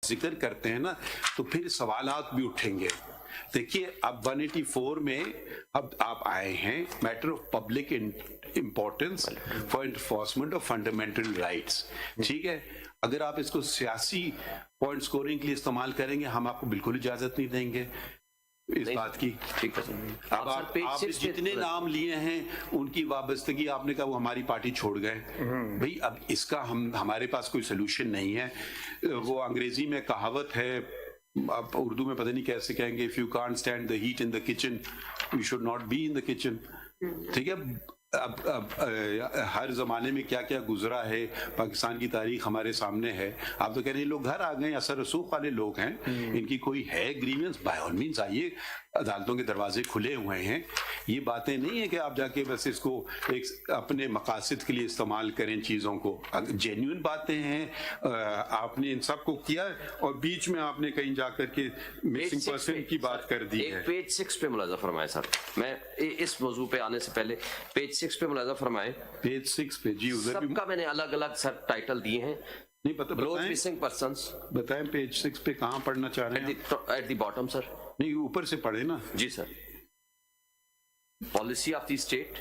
ذکر کرتے ہیں نا تو پھر سوالات بھی اٹھیں گے. دیکھیے اب 184 میں اب آپ آئے ہیں matter of public importance for enforcement of fundamental rights. ٹھیک ہے, اگر آپ اس کو سیاسی پوائنٹ سکورنگ کے لیے استعمال کریں گے ہم آپ کو بالکل اجازت نہیں دیں گے اس بات کی. اب آپ جتنے نام لیے ہیں ان کی وابستگی آپ نے کہا وہ ہماری پارٹی چھوڑ گئے. بھئی اب اس کا ہمارے پاس کوئی سلوشن نہیں ہے. وہ انگریزی میں کہاوت ہے, اب اردو میں پتہ نہیں کیسے کہیں گے, if you can't stand the heat in the kitchen you should not be in the kitchen. ٹھیک ہے, اب ہر زمانے میں کیا کیا گزرا ہے, پاکستان کی تاریخ ہمارے سامنے ہے. آپ تو کہہ رہے ہیں لوگ گھر آ گئے, اثر رسوخ والے لوگ ہیں, ان کی کوئی ہے گریونس, بائی آل مینس آئیے, عدالتوں کے دروازے کھلے ہوئے ہیں. یہ باتیں نہیں ہیں کہ آپ جا کے بس اس کو ایک اپنے مقاصد کے لیے استعمال کریں چیزوں کو. جینیون باتیں ہیں, آپ نے ان سب کو کیا اور بیچ میں آپ نے کہیں جا کر کے مسنگ پرسن کی بات کر دی ہے. پیج 6 پہ ملاحظہ فرمائے سر, میں اس موضوع پہ آنے سے پہلے پیج 6 پہ ملاحظہ فرمائے. پیج 6 پہ جی سب کا میں نے الگ الگ سر ٹائٹل دیے ہیں. نہیں پتہ, بتائیں پیج 6 پہ کہاں پڑھنا چاہ رہے ہیں؟ At the bottom sir. نہیں اوپر سے پڑھے نا. جی sir. Policy of the state.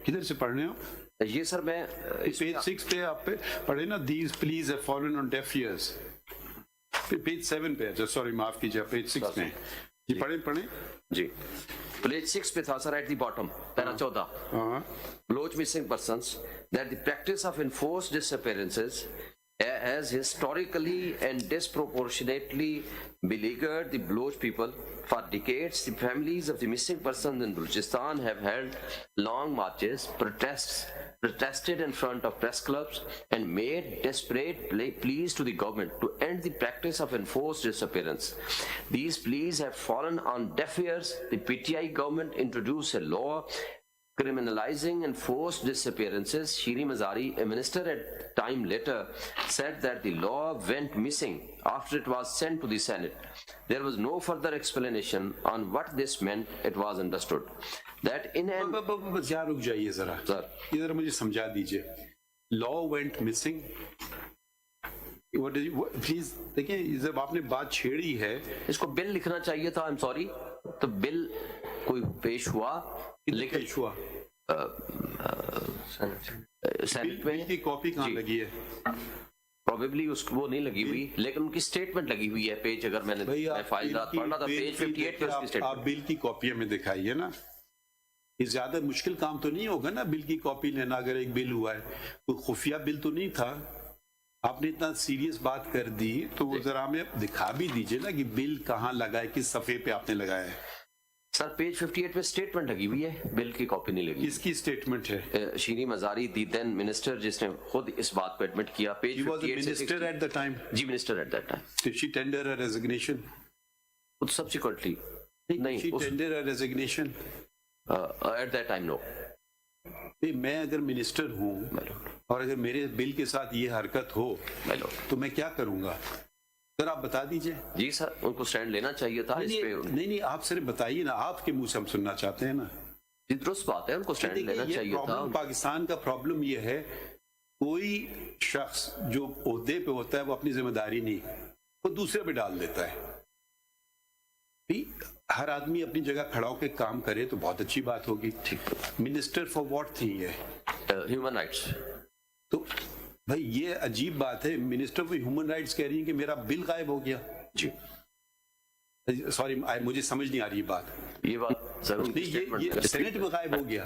کدھر سے پڑھ رہے ہیں آپ؟ یہ سر میں پیج 6 پہ آپ پڑھے نا, these pleas have fallen on deaf ears. Page 7 پہ, سوری معاف کیجیے, پیج 6 پہ جی پڑھیں جی. پیج 6 پہ تھا sir, at the bottom para 14. Baloch missing persons that the practice of enforced disappearances has historically and disproportionately beleaguered the Baloch people. For decades, the families of the missing persons in Balochistan have held long marches, protested in front of press clubs, and made desperate pleas to the government to end the practice of enforced disappearance. These pleas have fallen on deaf ears. The PTI government introduced a law criminalizing enforced disappearances. Shiri Mazari, a minister at time later, said that the law went missing after it was sent to the Senate. There was no further explanation on what this meant. It was understood that in an... رک جائیے ذرا, ادھر مجھے سمجھا دیجئے. law went missing, please دیکھیں جب آپ نے بات چھیڑی ہے, اس کو بل لکھنا چاہیے تھا. I'm sorry, تو بل کوئی پیش ہوا لیکن سینٹ میں کی کاپی کہاں لگی ہے؟ پروبیبلی اس کو وہ نہیں لگی ہوئی, لیکن ان کی اسٹیٹمنٹ لگی ہوئی ہے. پیج اگر میں نے فائل رات پڑھنا تھا, پیج 58 پہ اس کی آپ بل کی کاپی ہمیں دکھائیے نا. یہ زیادہ مشکل کام تو نہیں ہوگا نا بل کی کاپی لینا, اگر ایک بل ہوا ہے, کوئی خفیہ بل تو نہیں تھا. آپ نے اتنا سیریس بات کر دی تو وہ ذرا ہمیں دکھا بھی دیجئے نا کہ بل کہاں لگا ہے, کس صفحے پہ آپ نے لگایا ہے. سر پیج 58 پہ اسٹیٹمنٹ لگی ہوئی ہے, بل کی کاپی نہیں لگی. کس کی اسٹیٹمنٹ ہے؟ شیری مزاری, دی دین منسٹر, جس نے خود اس بات کو ایڈمٹ کیا. Page 58 minister at the time. جی minister at that time. Did she tender her resignation? Subsequently نہیں, she tender her resignation? At that time no. میں اگر منسٹر ہوں اور اگر میرے بل کے ساتھ یہ حرکت ہو تو میں کیا کروں گا سر, آپ بتا دیجئے. جی سر, ان کو سٹینڈ لینا چاہیے تھا اس پہ. نہیں آپ صرف بتائیے نا, آپ کے منہ سے ہم سننا چاہتے ہیں نا. جی درست بات ہے, ان کو سٹینڈ لینا چاہیے تھا. پاکستان کا پرابلم یہ ہے, کوئی شخص جو عہدے پہ ہوتا ہے وہ اپنی ذمہ داری نہیں, وہ دوسرے پہ ڈال دیتا ہے. ہر آدمی اپنی جگہ کھڑا ہو کے کام کرے تو بہت اچھی بات ہوگی. منسٹر فار واٹ تھی یہ؟ Human rights. تو بھائی یہ عجیب بات ہے, منسٹر فار ہیومن رائٹس کہہ رہی ہیں کہ میرا بل غائب ہو گیا. جی سوری مجھے سمجھ نہیں آ رہی بات. یہ بات یہ سینٹ میں غائب ہو گیا,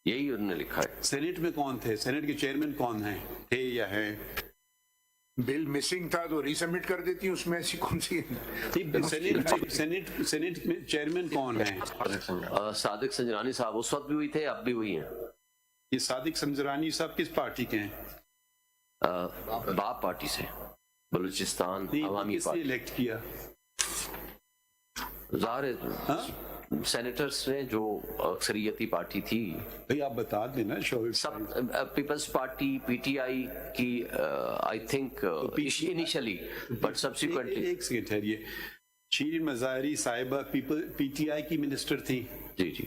یہی انہوں نے لکھا ہے. سینٹ میں کون تھے, سینٹ کے چیئرمین کون ہیں, تھے یا ہیں؟ بل مسنگ تھا تو ری سبمٹ کر دیتی ہوں, اس میں ایسی کون سی سینٹ میں چیئرمین کون ہیں؟ صادق سنجرانی صاحب اس وقت بھی ہوئی تھے, اب بھی ہوئی ہیں. یہ صادق سنجرانی صاحب کس پارٹی کے ہیں؟ باپ پارٹی سے, بلوچستان عوامی پارٹی. الیکٹ کیا ظاہر سینیٹرز نے جو اکثریتی پارٹی تھی. بھئی آپ بتا دینا. Peoples Party P T I کی I think initially, but subsequently. ایک سیکنڈ ٹھہریے, شیرین مظاہری صاحبہ پی ٹی آئی کی منسٹر تھی. جی جی,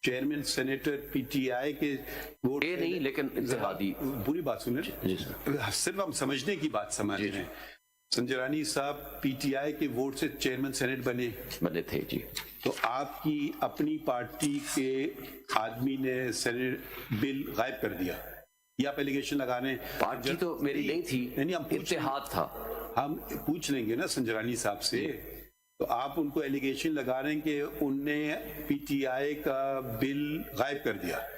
chairman senator P T I کے ووٹ یہ نہیں, لیکن اتحادی. پوری بات سنیں, جی سر, صرف ہم سمجھنے کی بات سمجھ رہے ہیں. संजय रानी साहब पीटीआई के वोट से चेयरमैन सेनेट बने थे जी। तो आपकी अपनी पार्टी के आदमी ने सेनेट बिल गायब कर दिया, ये आप एलिगेशन लगा रहे हैं। पार्टी तो मेरी नहीं थी, नहीं, हम इत्तेहाद था। हम पूछ लेंगे ना संजय रानी साहब से, तो आप उनको एलिगेशन लगा रहे हैं कि उनने पीटीआई का बिल गायब कर दिया।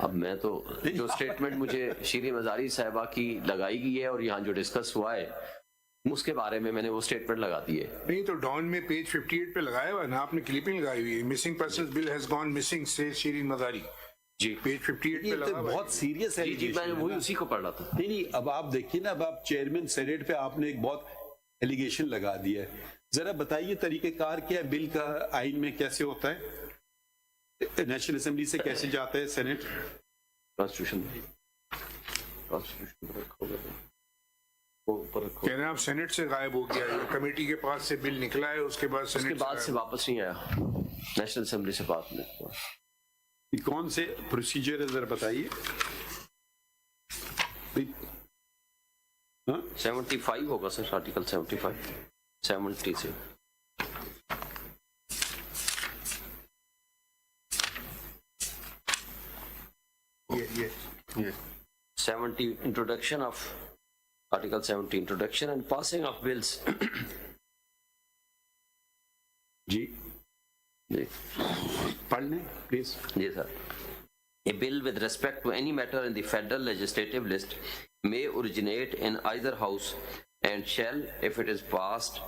अब मैं तो जो स्टेटमेंट मुझे शीरी मजारी साहिबा की लगाई गई है और यहाँ जो डिस्कस हुआ है उसके बारे में मैंने वो स्टेटमेंट लगा दी है। नहीं तो डॉन में पेज 58 पे लगाया हुआ है ना, आपने क्लिपिंग लगाई हुई है, missing persons bill has gone missing से शिरीन मदारी जी, पेज 58 पे ये लगा तो हुआ है। बहुत सीरियस है। जी मैंने वही उसी को पढ़ा था। नहीं, अब आप देखिए ना, अब आप चेयरमैन सेनेट पे आपने एक बहुत एलिगेशन लगा दिया है। जरा बताइए तरीकेकार क्या है, बिल का आइन में कैसे होता है, नेशनल असेंबली से कैसे जाता है सेनेट? कॉन्स्टिट्यूशन कह रहे हैं आप सेनेट से गायब हो गया, ये कमेटी के पास से बिल निकला है, उसके बाद उसके सेनेट बाद से वापस नहीं आया, नेशनल असेंबली से बात नहीं। ये कौन से प्रोसीजर है, जरा बताइए। हाँ? 75 होगा सर, आर्टिकल 75 70 से। ये 70 introduction of article 70 introduction and passing of bills। जी जी पढ़ लें प्लीज। जी sir. A bill with respect to any matter in the federal legislative list may originate in either house and shall, if it is passed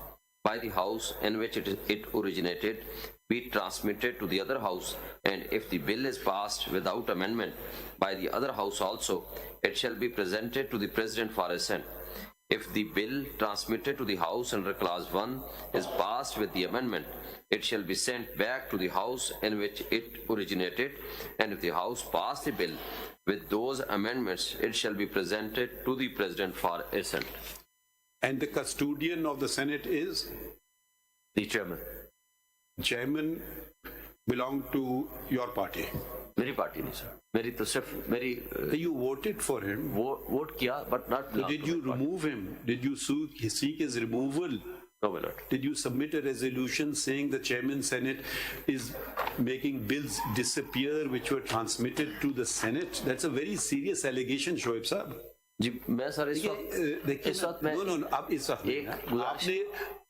by the house in which it originated, be transmitted to the other house, and if the bill is passed without amendment by the other house also, it shall be presented to the president for assent. If the bill transmitted to the house under clause 1 is passed with the amendment, it shall be sent back to the house in which it originated, and if the house passed the bill with those amendments, it shall be presented to the president for assent. And the custodian of the Senate is? The chairman. Chairman belong to your party? मेरी party नहीं सर, मेरी तो सिर्फ मेरी You voted for him. Vote किया but not. Did you remove him? Did you seek his removal? No, my lord. Did you submit a resolution saying the chairman Senate is making bills disappear which were transmitted to the Senate? That's a very serious allegation, Shoaib साहब। जी मैं sir इस वक्त इस वक्त मैं no आप इस वक्त एक आपने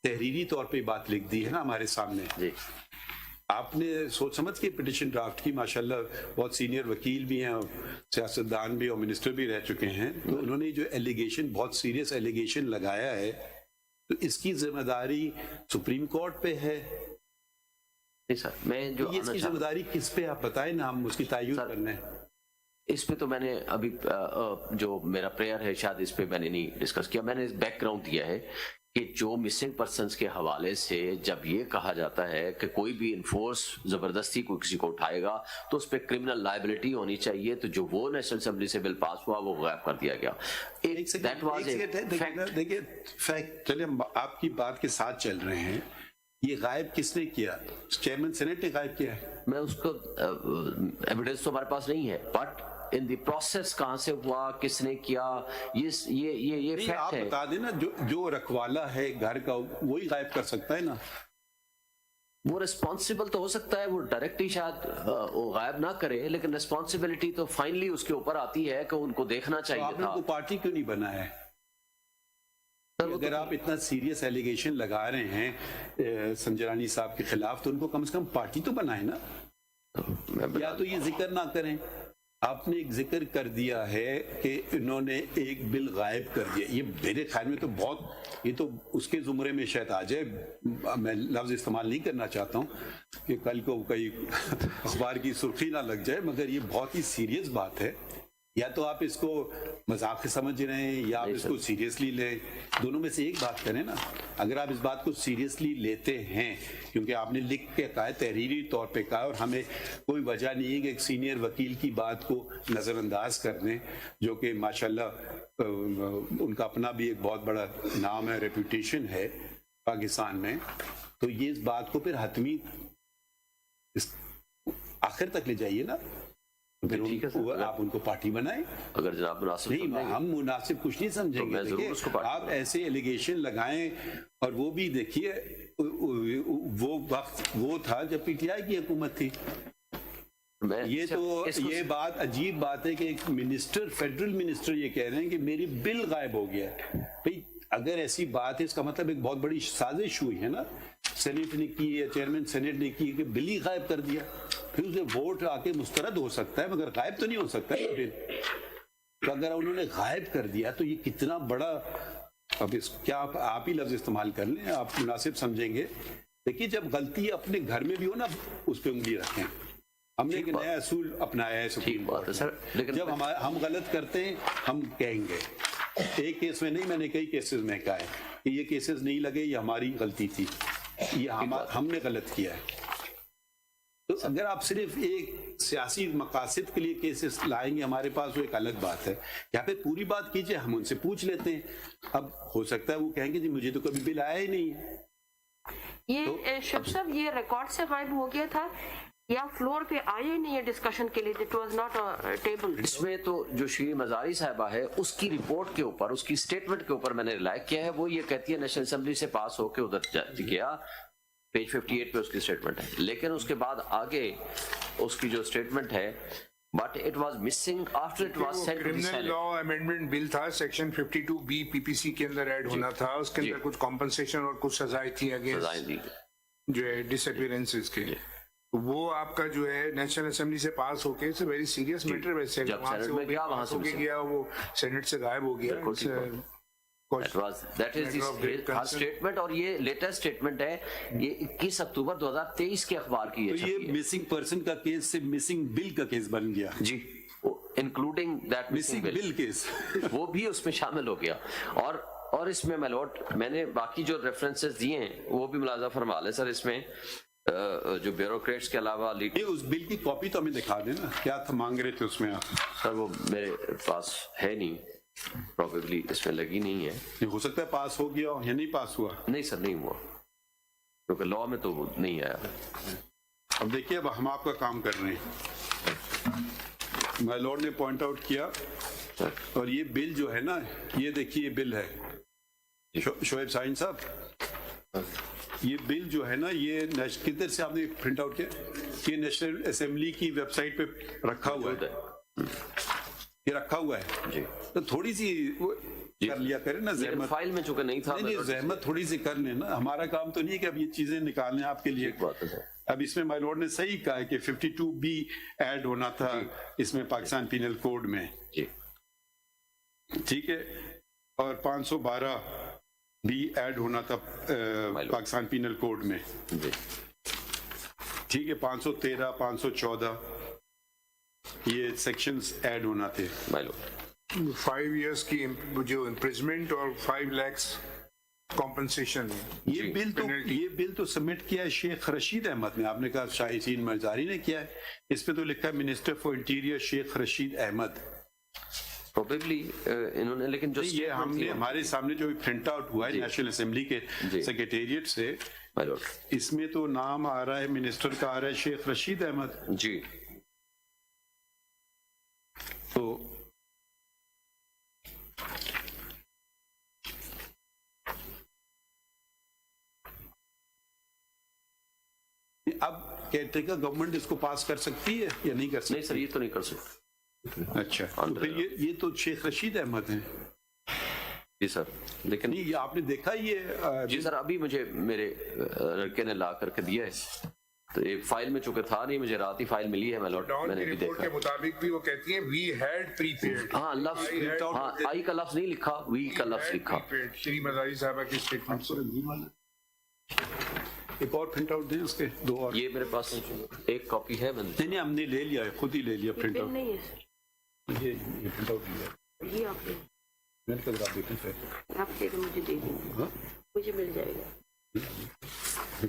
तहरीरी तौर पे बात लिख दी है ना हमारे सामने। जी आपने सोच समझ के पिटिशन ड्राफ्ट की, माशाल्लाह बहुत सीनियर वकील भी हैं, सियासतदान भी और मिनिस्टर भी रह चुके हैं, तो उन्होंने जो एलिगेशन, बहुत सीरियस एलिगेशन लगाया है, तो इसकी जिम्मेदारी सुप्रीम कोर्ट पे है। नहीं सर, मैं जो ये इसकी जिम्मेदारी किस पे, आप बताएं ना, हम उसकी तायुन करना है। इस पे तो मैंने अभी जो मेरा प्रेयर है शायद इस पे मैंने नहीं डिस्कस किया। मैंने बैकग्राउंड दिया है कि जो मिसिंग पर्सन्स के हवाले से जब ये कहा जाता है कि कोई भी इन्फोर्स जबरदस्ती कोई किसी को उठाएगा तो उस पर क्रिमिनल लायबिलिटी होनी चाहिए, तो जो वो नेशनल असेंबली से बिल पास हुआ वो गायब कर दिया गया। That was a fact. देखिए फैक्ट, चलिए हम आपकी बात के साथ चल रहे हैं। ये गायब किसने किया? चेयरमैन सेनेट ने गायब किया है। मैं उसको एविडेंस तो हमारे पास नहीं है, बट इन द प्रोसेस कहां से हुआ, किसने किया, ये नहीं, फैक्ट आप है। बता देना, जो रखवाला है घर का वही गायब कर सकता है ना। वो रिस्पॉन्सिबल तो हो सकता है, वो डायरेक्टली शायद वो गायब ना करे, लेकिन रिस्पॉन्सिबिलिटी तो फाइनली उसके ऊपर आती है कि उनको देखना तो चाहिए आपने था। को पार्टी क्यों नहीं बना है? अगर आप इतना सीरियस एलिगेशन लगा रहे हैं संजय रानी साहब के खिलाफ, तो उनको कम से कम पार्टी तो बनाए ना, या तो ये जिक्र ना करें। आपने एक जिक्र कर दिया है कि इन्होंने एक बिल गायब कर दिया, ये मेरे ख्याल में तो बहुत, ये तो उसके जुमरे में शायद आ जाए, मैं लफ्ज इस्तेमाल नहीं करना चाहता हूँ कि कल को कई अखबार की सुर्खी ना लग जाए, मगर ये बहुत ही सीरियस बात है। या तो आप इसको मजाक समझ रहे हैं या आप इसको सीरियसली लें, दोनों में से एक बात करें ना। अगर आप इस बात को सीरियसली लेते हैं, क्योंकि आपने लिख के कहा है, तहरीरी तौर पे कहा, और हमें कोई वजह नहीं है कि एक सीनियर वकील की बात को नज़रअंदाज कर दें, जो कि माशाल्लाह उनका अपना भी एक बहुत बड़ा नाम है, रेपुटेशन है पाकिस्तान में, तो ये इस बात को फिर हतमी आखिर तक ले जाइए ना। फिर ठीक है सर, आप उनको पार्टी बनाएं। अगर जनाब मुनासिब नहीं, समझेंगे। हम मुनासिब कुछ नहीं समझेंगे। मैं जरूर देखिए, उसको पार्टी आप ऐसे एलिगेशन लगाएं, और वो भी देखिए वो वक्त वो था जब पीटीआई की हुकूमत थी। मैं ये तो ये बात अजीब बात है कि एक मिनिस्टर, फेडरल मिनिस्टर ये कह रहे हैं कि मेरी बिल गायब हो गया। भाई अगर ऐसी बात है, इसका मतलब एक बहुत बड़ी साजिश हुई है ना, सेनेट ने की है, चेयरमैन सेनेट ने की कि बिल ही गायब कर दिया। फिर उसे वोट आके मुस्तरद हो सकता है, मगर गायब तो नहीं हो सकता है बिल। तो अगर उन्होंने गायब कर दिया तो ये कितना बड़ा, अब इस क्या आप ही लफ्ज इस्तेमाल कर लें, आप मुनासिब समझेंगे। देखिए, जब गलती अपने घर में भी हो ना, उस पर उंगली रखें। हमने एक नया असूल अपनाया है सुप्रीम कोर्ट में। सर, लेकिन जब हम गलत करते हैं हम कहेंगे, एक केस में नहीं, मैंने कई केसेस में कहा है कि ये केसेस नहीं लगे, ये हमारी गलती थी, ये हमने गलत किया है। तो अगर आप सिर्फ एक सियासी मकासद के लिए केसेस लाएंगे हमारे पास, वो एक अलग बात है। यहाँ पे पूरी बात कीजिए, हम उनसे पूछ लेते हैं। अब हो सकता है वो कहेंगे जी मुझे तो कभी बिल आया ही नहीं है। ये शुभ साहब, ये रिकॉर्ड से गायब हो गया था या फ्लोर पे आए ही नहीं है डिस्कशन के लिए? It was not a table. इसमें तो जो श्री मजारी साहिबा है, उसकी रिपोर्ट के ऊपर, उसकी स्टेटमेंट के ऊपर मैंने रिलाई किया है। वो ये कहती है नेशनल असेंबली से पास होके उधर गया, पेज 58 पे उसकी स्टेटमेंट है। लेकिन उसके बाद आगे उसकी जो स्टेटमेंट है, but it was missing after it was sent to the criminal senate. Law amendment bill था, सेक्शन 52B पीपीसी के अंदर ऐड होना था। उसके अंदर कुछ कॉम्पनसेशन और कुछ सजाएं थी अगेंस्ट जो है डिसअपीयरेंसेस के। वो आपका जो है नेशनल असेंबली से पास होके, it's a very serious matter. वैसे जब सेनेट में गया, वहां से गया, वो सेनेट से गायब हो गया। That is her statement, और ये लेटेस्ट स्टेटमेंट है, ये 21 अक्टूबर 2023 के अखबार की तो है। ये मिसिंग पर्सन का केस से मिसिंग बिल का केस बन गया जी, including that missing bill case. वो भी उसमें शामिल हो गया। और इसमें मैलोट, मैंने बाकी जो रेफरेंसेस दिए हैं वो भी मुलाजा फरमा लें सर। इसमें जो ब्यूरोक्रेट्स के अलावा ये उस बिल की कॉपी तो हमें दिखा देना, क्या था मांग रहे थे उसमें आप? सर वो मेरे पास है नहीं, प्रोबेबली इसमें लगी नहीं है। ये हो सकता है पास हो गया या नहीं पास हुआ। नहीं सर, नहीं हुआ, क्योंकि लॉ में तो वो नहीं आया। अब देखिए, अब हम आपका काम कर रहे हैं। माय लॉर्ड ने पॉइंट आउट किया, और ये बिल जो है ना, ये देखिए ये बिल है शोएब साइन साहब, ये बिल जो है ना, ये किधर से आपने प्रिंट आउट किया? ये नेशनल असेंबली की वेबसाइट पे रखा हुआ है, ये रखा हुआ है जी। तो थोड़ी सी कर लिया करें ना, जहमत। फाइल में चूंकि नहीं था, नहीं, जहमत थोड़ी सी कर लेना। हमारा काम तो नहीं है कि अब ये चीजें निकालने आपके लिए। बात है सर। अब इसमें माय लॉर्ड ने सही कहा है कि 52B ऐड होना था इसमें पाकिस्तान पीनल कोड में, जी, ठीक है, और 512B ऐड होना था पाकिस्तान पीनल कोड में, जी, ठीक है। 513, 514 ये सेक्शंस ऐड होना थे। मालूम 5 years की जो इम्प्रिजमेंट और 5 lakhs कॉम्पनसेशन। ये बिल तो सबमिट किया है शेख रशीद अहमद ने। आपने कहा शाहीन मजारी ने किया है, इस पे तो लिखा है minister for interior Sheikh Rashid Ahmed. Probably इन्होंने, लेकिन जो ये हमने हमारे सामने जो प्रिंट आउट हुआ है नेशनल असेंबली के सेक्रेटेरिएट से, इसमें तो नाम आ रहा है मिनिस्टर का, आ रहा है शेख रशीद अहमद जी। तो अब कहते हैं कि गवर्नमेंट इसको पास कर सकती है या नहीं कर सकती? नहीं सर, ये तो नहीं कर सकते। अच्छा, तो फिर ये तो शेख रशीद अहमद हैं। जी सर, लेकिन नहीं, ये आपने देखा ये जी सर, अभी मुझे मेरे लड़के ने ला करके दिया है, तो ये फाइल में चूंकि था नहीं, मुझे रात ही फाइल मिली है मैलोट, मैंने भी रिपोर्ट देखा। के मुताबिक भी वो कहती है वी हैड प्रीपेड। हाँ, लफ्ज, हाँ, आई का लफ्ज नहीं लिखा, वी का लफ्ज लिखा। श्री मजारी साहबा की स्टेटमेंट। एक और प्रिंट आउट दें उसके, 2 और। ये मेरे पास एक कॉपी है, मैंने नहीं, हमने ले लिया है, खुद ही ले लिया प्रिंट बिल आउट। नहीं है सर, ये प्रिंट आउट लिया ये आप ले, मैंने कहा आप देखें फिर। आप दे दो, मुझे दे दीजिए, मुझे मिल जाएगा।